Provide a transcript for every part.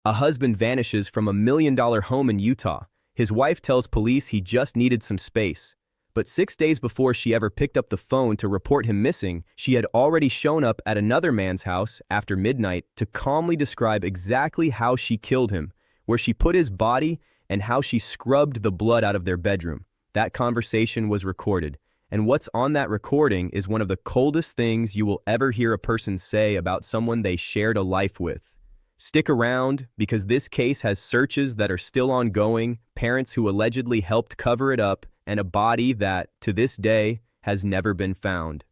A husband vanishes from a $1 million home in Utah. His wife tells police he just needed some space. But 6 days before she ever picked up the phone to report him missing, she had already shown up at another man's house after midnight to calmly describe exactly how she killed him, where she put his body, and how she scrubbed the blood out of their bedroom. That conversation was recorded, and what's on that recording is one of the coldest things you will ever hear a person say about someone they shared a life with. Stick around, because this case has searches that are still ongoing, parents who allegedly helped cover it up, and a body that, to this day, has never been found.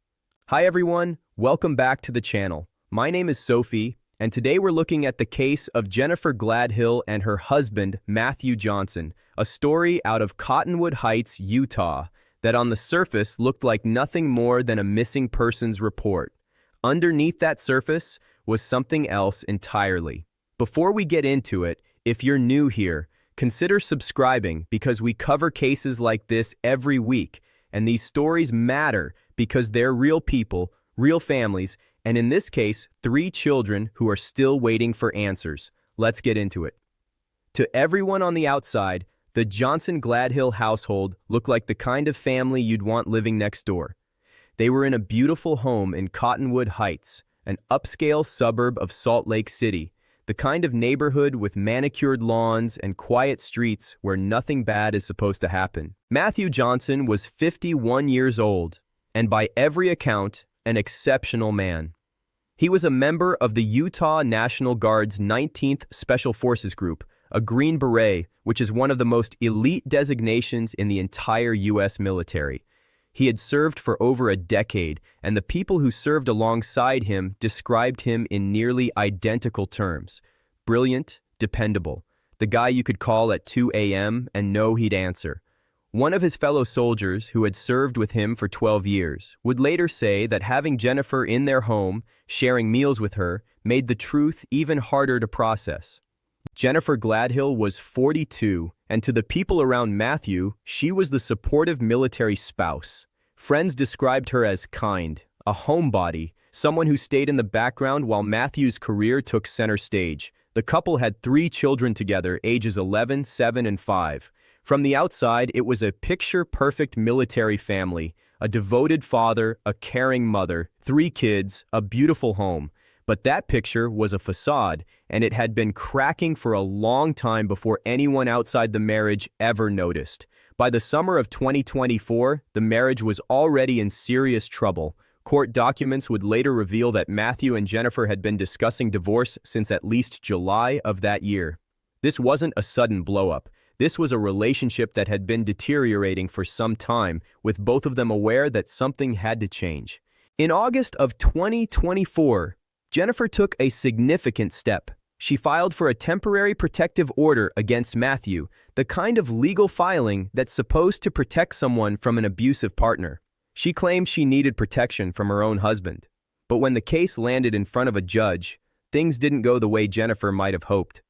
Hi everyone, welcome back to the channel. My name is Sophie, and today we're looking at the case of Jennifer Gladhill and her husband, Matthew Johnson, a story out of Cottonwood Heights, Utah, that on the surface looked like nothing more than a missing persons report. Underneath that surface was something else entirely. Before we get into it, if you're new here, consider subscribing because we cover cases like this every week, and these stories matter because they're real people, real families, and in this case, 3 children who are still waiting for answers. Let's get into it. To everyone on the outside, the Johnson Gladhill household looked like the kind of family you'd want living next door. They were in a beautiful home in Cottonwood Heights, an upscale suburb of Salt Lake City, the kind of neighborhood with manicured lawns and quiet streets where nothing bad is supposed to happen. Matthew Johnson was 51 years old, and by every account, an exceptional man. He was a member of the Utah National Guard's 19th Special Forces Group, a Green Beret, which is one of the most elite designations in the entire U.S. military. He had served for over a decade, and the people who served alongside him described him in nearly identical terms. Brilliant, dependable, the guy you could call at 2 a.m. and know he'd answer. One of his fellow soldiers, who had served with him for 12 years, would later say that having Jennifer in their home, sharing meals with her, made the truth even harder to process. Jennifer Gladhill was 42, and to the people around Matthew, she was the supportive military spouse. Friends described her as kind, a homebody, someone who stayed in the background while Matthew's career took center stage. The couple had 3 children together, ages 11, 7, and 5. From the outside, it was a picture-perfect military family, a devoted father, a caring mother, 3 kids, a beautiful home. But that picture was a facade, and it had been cracking for a long time before anyone outside the marriage ever noticed. By the summer of 2024, the marriage was already in serious trouble. Court documents would later reveal that Matthew and Jennifer had been discussing divorce since at least July of that year. This wasn't a sudden blow-up. This was a relationship that had been deteriorating for some time, with both of them aware that something had to change. In August of 2024, Jennifer took a significant step. She filed for a temporary protective order against Matthew, the kind of legal filing that's supposed to protect someone from an abusive partner. She claimed she needed protection from her own husband. But when the case landed in front of a judge, things didn't go the way Jennifer might have hoped.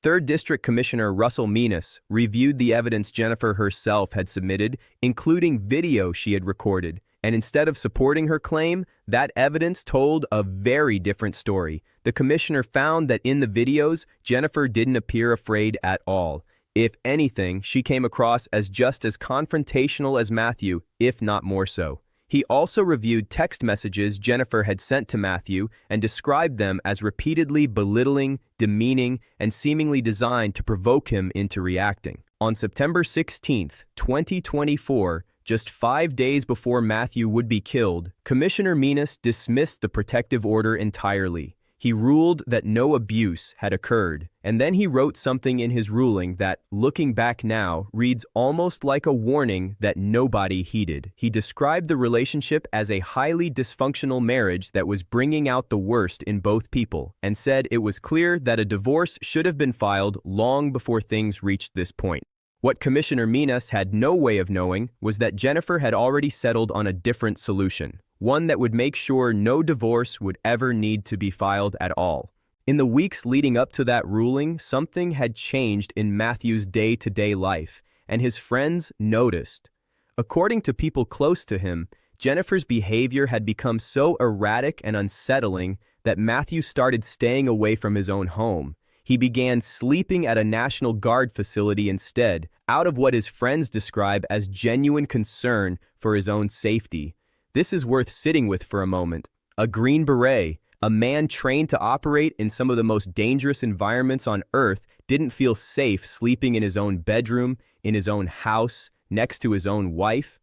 3rd District Commissioner Russell Menas reviewed the evidence Jennifer herself had submitted, including video she had recorded, and instead of supporting her claim, that evidence told a very different story. The commissioner found that in the videos, Jennifer didn't appear afraid at all. If anything, she came across as just as confrontational as Matthew, if not more so. He also reviewed text messages Jennifer had sent to Matthew and described them as repeatedly belittling, demeaning, and seemingly designed to provoke him into reacting. On September 16, 2024, just 5 days before Matthew would be killed, Commissioner Menas dismissed the protective order entirely. He ruled that no abuse had occurred, and then he wrote something in his ruling that, looking back now, reads almost like a warning that nobody heeded. He described the relationship as a highly dysfunctional marriage that was bringing out the worst in both people, and said it was clear that a divorce should have been filed long before things reached this point. What Commissioner Menas had no way of knowing was that Jennifer had already settled on a different solution, one that would make sure no divorce would ever need to be filed at all. In the weeks leading up to that ruling, something had changed in Matthew's day-to-day life, and his friends noticed. According to people close to him, Jennifer's behavior had become so erratic and unsettling that Matthew started staying away from his own home. He began sleeping at a National Guard facility instead, out of what his friends describe as genuine concern for his own safety. This is worth sitting with for a moment. A Green Beret, a man trained to operate in some of the most dangerous environments on Earth, didn't feel safe sleeping in his own bedroom, in his own house, next to his own wife.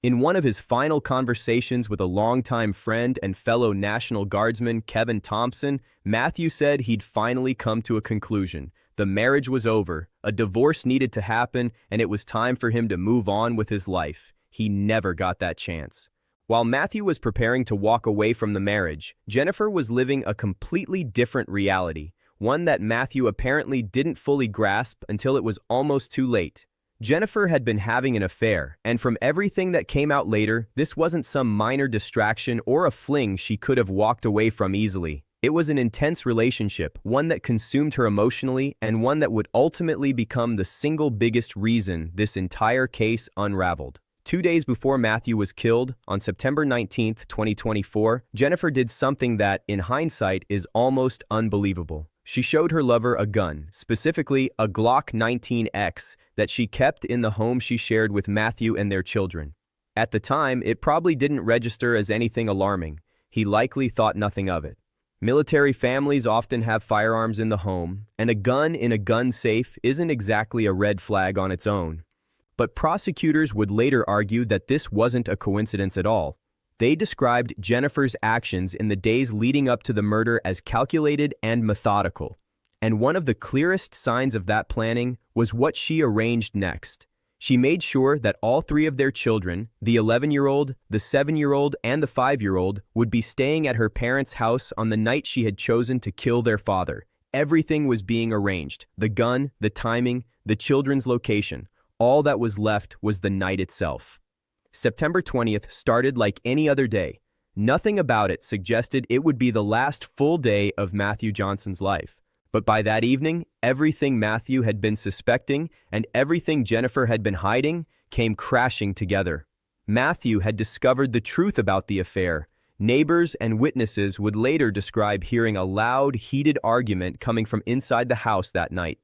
In one of his final conversations with a longtime friend and fellow National Guardsman Kevin Thompson, Matthew said he'd finally come to a conclusion. The marriage was over, a divorce needed to happen, and it was time for him to move on with his life. He never got that chance. While Matthew was preparing to walk away from the marriage, Jennifer was living a completely different reality, one that Matthew apparently didn't fully grasp until it was almost too late. Jennifer had been having an affair, and from everything that came out later, this wasn't some minor distraction or a fling she could have walked away from easily. It was an intense relationship, one that consumed her emotionally, and one that would ultimately become the single biggest reason this entire case unraveled. 2 days before Matthew was killed, on September 19, 2024, Jennifer did something that, in hindsight, is almost unbelievable. She showed her lover a gun, specifically a Glock 19X, that she kept in the home she shared with Matthew and their children. At the time, it probably didn't register as anything alarming. He likely thought nothing of it. Military families often have firearms in the home, and a gun in a gun safe isn't exactly a red flag on its own. But prosecutors would later argue that this wasn't a coincidence at all. They described Jennifer's actions in the days leading up to the murder as calculated and methodical. And one of the clearest signs of that planning was what she arranged next. She made sure that all three of their children, the 11-year-old, the 7-year-old, and the 5-year-old, would be staying at her parents' house on the night she had chosen to kill their father. Everything was being arranged: the gun, the timing, the children's location. All that was left was the night itself. September 20th started like any other day. Nothing about it suggested it would be the last full day of Matthew Johnson's life. But by that evening, everything Matthew had been suspecting and everything Jennifer had been hiding came crashing together. Matthew had discovered the truth about the affair. Neighbors and witnesses would later describe hearing a loud, heated argument coming from inside the house that night.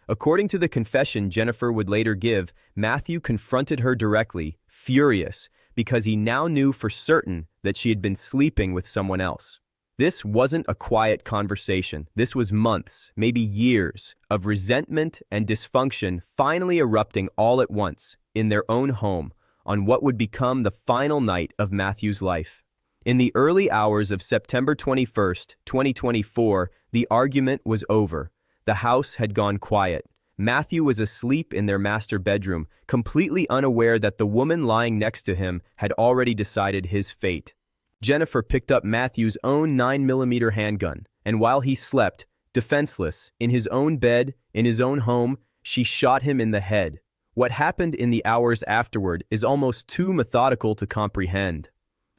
According to the confession Jennifer would later give, Matthew confronted her directly, furious, because he now knew for certain that she had been sleeping with someone else. This wasn't a quiet conversation. This was months, maybe years, of resentment and dysfunction finally erupting all at once, in their own home, on what would become the final night of Matthew's life. In the early hours of September 21st, 2024, the argument was over. The house had gone quiet. Matthew was asleep in their master bedroom, completely unaware that the woman lying next to him had already decided his fate. Jennifer picked up Matthew's own 9mm handgun, and while he slept, defenseless, in his own bed, in his own home, she shot him in the head. What happened in the hours afterward is almost too methodical to comprehend.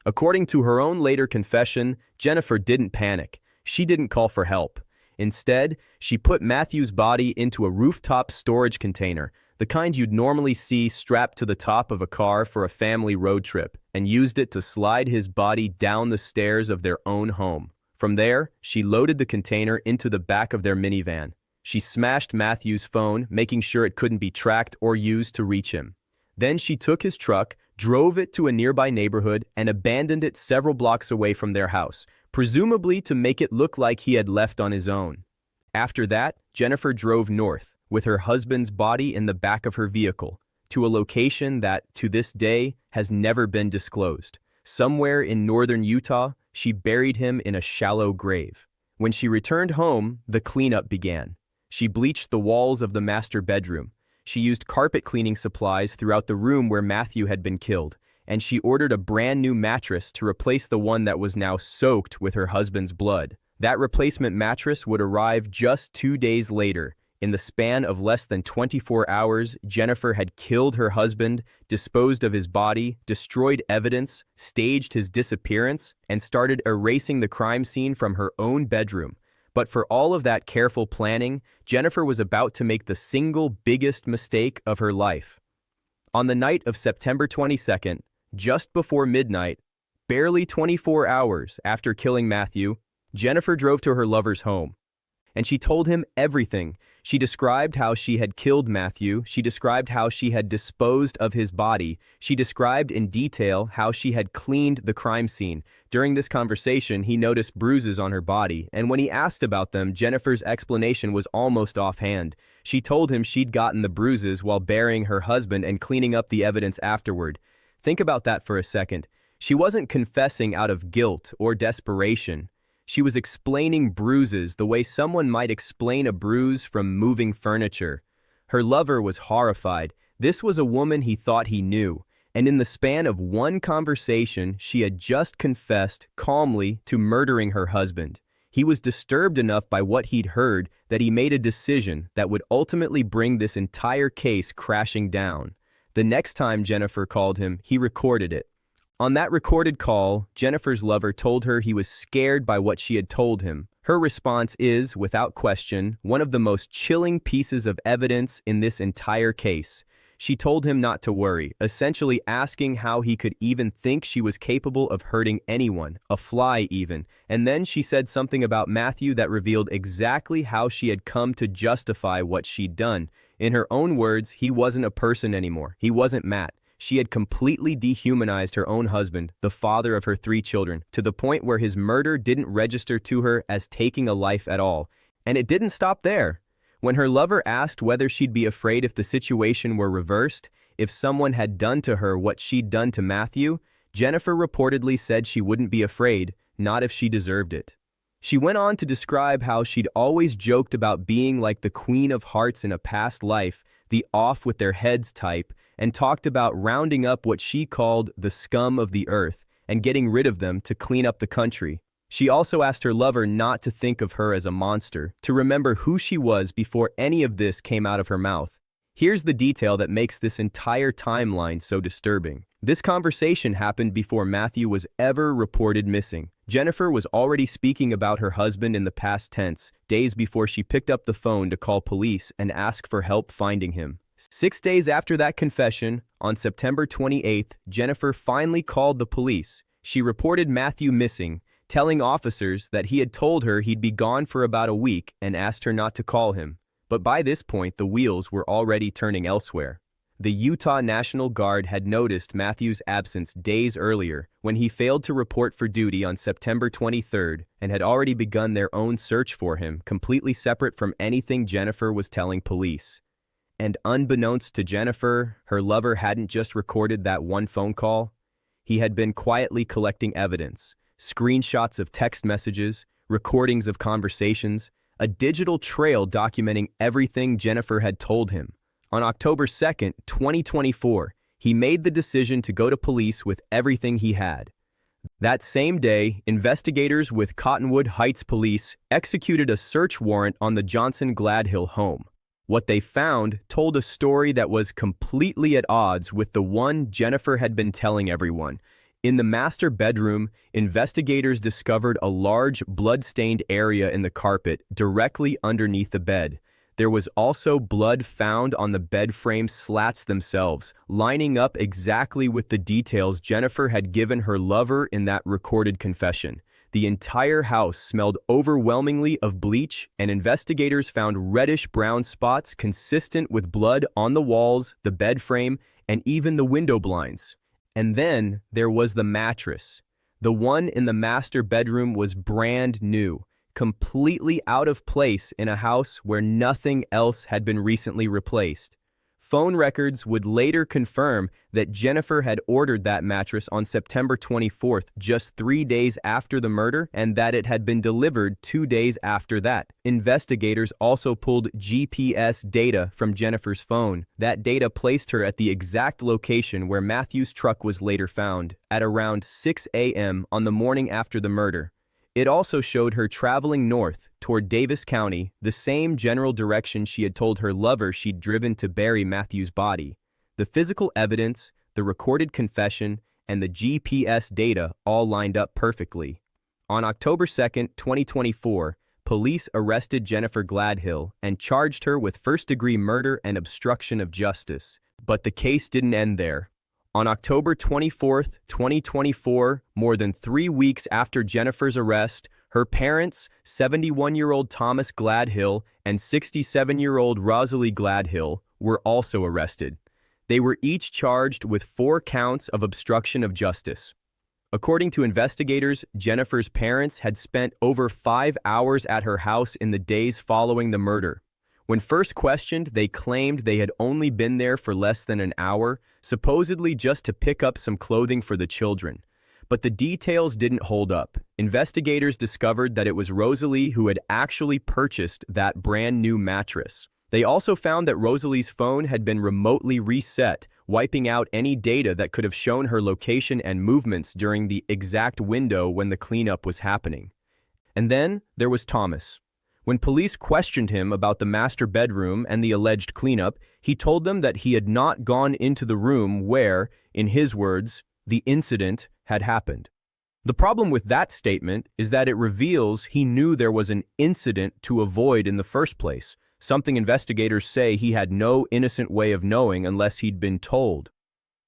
According to her own later confession, Jennifer didn't panic. She didn't call for help. Instead, she put Matthew's body into a rooftop storage container, the kind you'd normally see strapped to the top of a car for a family road trip, and used it to slide his body down the stairs of their own home. From there, she loaded the container into the back of their minivan. She smashed Matthew's phone, making sure it couldn't be tracked or used to reach him. Then she took his truck, drove it to a nearby neighborhood, and abandoned it several blocks away from their house, presumably to make it look like he had left on his own. After that, Jennifer drove north, with her husband's body in the back of her vehicle, to a location that, to this day, has never been disclosed. Somewhere in northern Utah, she buried him in a shallow grave. When she returned home, the cleanup began. She bleached the walls of the master bedroom. She used carpet cleaning supplies throughout the room where Matthew had been killed, and she ordered a brand new mattress to replace the one that was now soaked with her husband's blood. That replacement mattress would arrive just 2 days later. In the span of less than 24 hours, Jennifer had killed her husband, disposed of his body, destroyed evidence, staged his disappearance, and started erasing the crime scene from her own bedroom. But for all of that careful planning, Jennifer was about to make the single biggest mistake of her life. On the night of September 22nd, just before midnight, barely 24 hours after killing Matthew, Jennifer drove to her lover's home. and she told him everything. She described how she had killed Matthew. She described how she had disposed of his body. She described in detail how she had cleaned the crime scene. During this conversation, he noticed bruises on her body, and when he asked about them, Jennifer's explanation was almost offhand. She told him she'd gotten the bruises while burying her husband and cleaning up the evidence afterward. Think about that for a second. She wasn't confessing out of guilt or desperation. She was explaining bruises the way someone might explain a bruise from moving furniture. Her lover was horrified. This was a woman he thought he knew, and in the span of one conversation, she had just confessed calmly to murdering her husband. He was disturbed enough by what he'd heard that he made a decision that would ultimately bring this entire case crashing down. The next time Jennifer called him, he recorded it. On that recorded call, Jennifer's lover told her he was scared by what she had told him. Her response is, without question, one of the most chilling pieces of evidence in this entire case. She told him not to worry, essentially asking how he could even think she was capable of hurting anyone, a fly even. And then she said something about Matthew that revealed exactly how she had come to justify what she'd done. In her own words, he wasn't a person anymore. He wasn't Matt. She had completely dehumanized her own husband, the father of her 3 children, to the point where his murder didn't register to her as taking a life at all. And it didn't stop there. When her lover asked whether she'd be afraid if the situation were reversed, if someone had done to her what she'd done to Matthew, Jennifer reportedly said she wouldn't be afraid, not if she deserved it. She went on to describe how she'd always joked about being like the Queen of Hearts in a past life, the off with their heads type, and talked about rounding up what she called the scum of the earth and getting rid of them to clean up the country. She also asked her lover not to think of her as a monster, to remember who she was before any of this came out of her mouth. Here's the detail that makes this entire timeline so disturbing. This conversation happened before Matthew was ever reported missing. Jennifer was already speaking about her husband in the past tense, days before she picked up the phone to call police and ask for help finding him. 6 days after that confession, on September 28th, Jennifer finally called the police. She reported Matthew missing, telling officers that he had told her he'd be gone for about a week and asked her not to call him. But by this point, the wheels were already turning elsewhere. The Utah National Guard had noticed Matthew's absence days earlier when he failed to report for duty on September 23rd and had already begun their own search for him, completely separate from anything Jennifer was telling police. And unbeknownst to Jennifer, her lover hadn't just recorded that one phone call. He had been quietly collecting evidence, screenshots of text messages, recordings of conversations, a digital trail documenting everything Jennifer had told him. On October 2nd, 2024, he made the decision to go to police with everything he had. That same day, investigators with Cottonwood Heights Police executed a search warrant on the Johnson Gladhill home. What they found told a story that was completely at odds with the one Jennifer had been telling everyone. In the master bedroom, investigators discovered a large blood-stained area in the carpet directly underneath the bed. There was also blood found on the bed frame slats themselves, lining up exactly with the details Jennifer had given her lover in that recorded confession. The entire house smelled overwhelmingly of bleach, and investigators found reddish-brown spots consistent with blood on the walls, the bed frame, and even the window blinds. And then there was the mattress. The one in the master bedroom was brand new, completely out of place in a house where nothing else had been recently replaced. Phone records would later confirm that Jennifer had ordered that mattress on September 24th, just 3 days after the murder, and that it had been delivered 2 days after that. Investigators also pulled GPS data from Jennifer's phone. That data placed her at the exact location where Matthew's truck was later found, at around 6 a.m. on the morning after the murder. It also showed her traveling north toward Davis County, the same general direction she had told her lover she'd driven to bury Matthew's body. The physical evidence, the recorded confession, and the GPS data all lined up perfectly. On October 2nd, 2024, police arrested Jennifer Gladhill and charged her with first-degree murder and obstruction of justice. But the case didn't end there. On October 24th, 2024, more than 3 weeks after Jennifer's arrest, Her parents, 71-year-old Thomas Gladhill and 67-year-old Rosalie Gladhill, were also arrested. They were each charged with 4 counts of obstruction of justice. According to investigators, Jennifer's parents had spent over 5 hours at her house in the days following the murder. When first questioned, they claimed they had only been there for less than an hour, supposedly just to pick up some clothing for the children. But the details didn't hold up. Investigators discovered that it was Rosalie who had actually purchased that brand new mattress. They also found that Rosalie's phone had been remotely reset, wiping out any data that could have shown her location and movements during the exact window when the cleanup was happening. And then there was Thomas. When police questioned him about the master bedroom and the alleged cleanup, he told them that he had not gone into the room where, in his words, the incident had happened. The problem with that statement is that it reveals he knew there was an incident to avoid in the first place, something investigators say he had no innocent way of knowing unless he'd been told.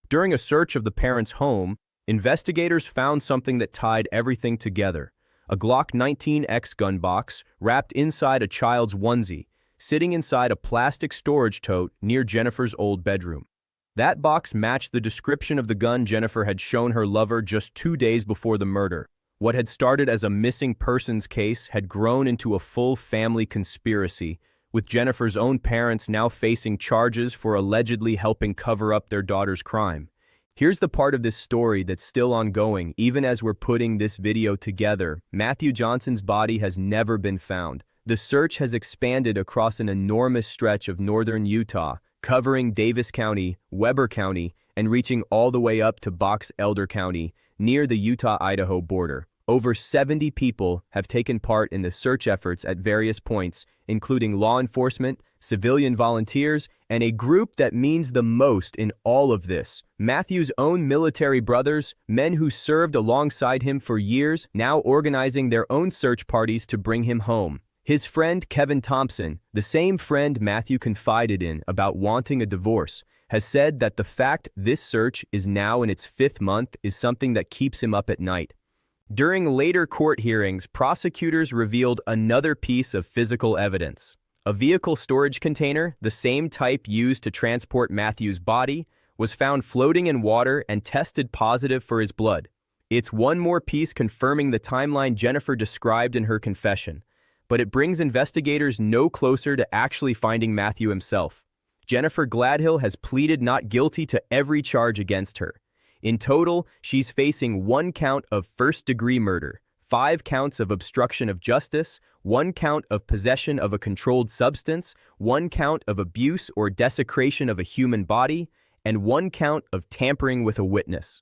During a search of the parents' home, investigators found something that tied everything together: a Glock 19X gun box wrapped inside a child's onesie, sitting inside a plastic storage tote near Jennifer's old bedroom. That box matched the description of the gun Jennifer had shown her lover just 2 days before the murder. What had started as a missing persons case had grown into a full family conspiracy, with Jennifer's own parents now facing charges for allegedly helping cover up their daughter's crime. Here's the part of this story that's still ongoing, even as we're putting this video together. Matthew Johnson's body has never been found. The search has expanded across an enormous stretch of northern Utah, covering Davis County, Weber County, and reaching all the way up to Box Elder County, near the Utah-Idaho border. Over 70 people have taken part in the search efforts at various points, including law enforcement, civilian volunteers, and a group that means the most in all of this: Matthew's own military brothers, men who served alongside him for years, now organizing their own search parties to bring him home. His friend Kevin Thompson, the same friend Matthew confided in about wanting a divorce, has said that the fact this search is now in its 5th month is something that keeps him up at night. During later court hearings, prosecutors revealed another piece of physical evidence. A vehicle storage container, the same type used to transport Matthew's body, was found floating in water and tested positive for his blood. It's one more piece confirming the timeline Jennifer described in her confession, but it brings investigators no closer to actually finding Matthew himself. Jennifer Gladhill has pleaded not guilty to every charge against her. In total, she's facing 1 count of first-degree murder, 5 counts of obstruction of justice, 1 count of possession of a controlled substance, 1 count of abuse or desecration of a human body, and 1 count of tampering with a witness.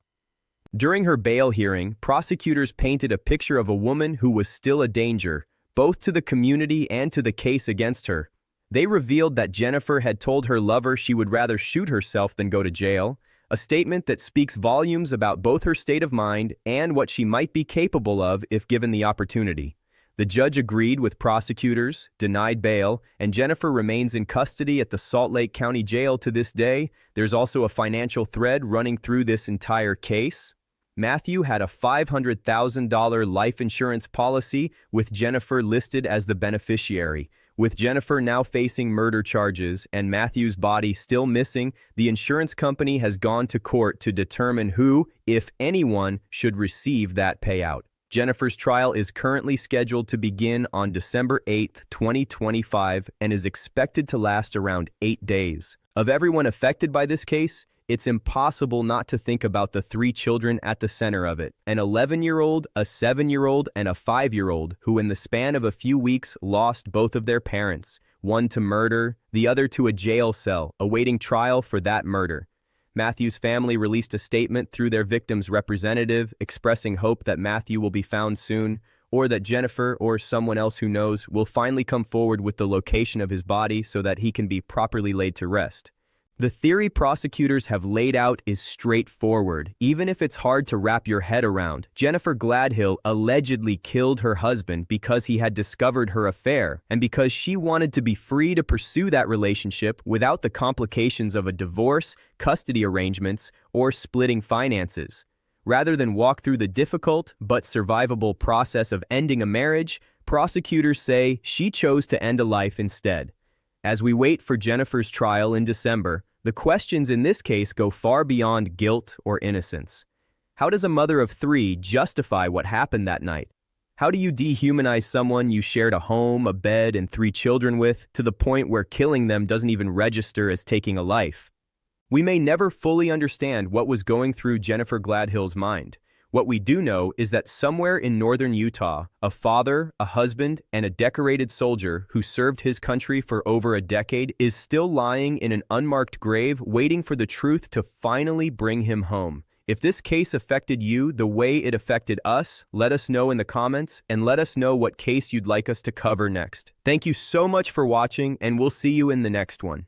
During her bail hearing, prosecutors painted a picture of a woman who was still a danger, both to the community and to the case against her. They revealed that Jennifer had told her lover she would rather shoot herself than go to jail, a statement that speaks volumes about both her state of mind and what she might be capable of if given the opportunity. The judge agreed with prosecutors, denied bail, and Jennifer remains in custody at the Salt Lake County Jail to this day. There's also a financial thread running through this entire case. Matthew had a $500,000 life insurance policy with Jennifer listed as the beneficiary. With Jennifer now facing murder charges and Matthew's body still missing, the insurance company has gone to court to determine who, if anyone, should receive that payout. Jennifer's trial is currently scheduled to begin on December 8, 2025, and is expected to last around 8 days. Of everyone affected by this case, it's impossible not to think about the 3 children at the center of it: an 11-year-old, a 7-year-old, and a 5-year-old who in the span of a few weeks lost both of their parents, one to murder, the other to a jail cell, awaiting trial for that murder. Matthew's family released a statement through their victim's representative expressing hope that Matthew will be found soon, or that Jennifer or someone else who knows will finally come forward with the location of his body so that he can be properly laid to rest. The theory prosecutors have laid out is straightforward, even if it's hard to wrap your head around. Jennifer Gladhill allegedly killed her husband because he had discovered her affair, and because she wanted to be free to pursue that relationship without the complications of a divorce, custody arrangements, or splitting finances. Rather than walk through the difficult but survivable process of ending a marriage, prosecutors say she chose to end a life instead. As we wait for Jennifer's trial in December, the questions in this case go far beyond guilt or innocence. How does a mother of 3 justify what happened that night? How do you dehumanize someone you shared a home, a bed, and 3 children with to the point where killing them doesn't even register as taking a life? We may never fully understand what was going through Jennifer Gladhill's mind. What we do know is that somewhere in northern Utah, a father, a husband, and a decorated soldier who served his country for over a decade is still lying in an unmarked grave waiting for the truth to finally bring him home. If this case affected you the way it affected us, let us know in the comments and let us know what case you'd like us to cover next. Thank you so much for watching, and we'll see you in the next one.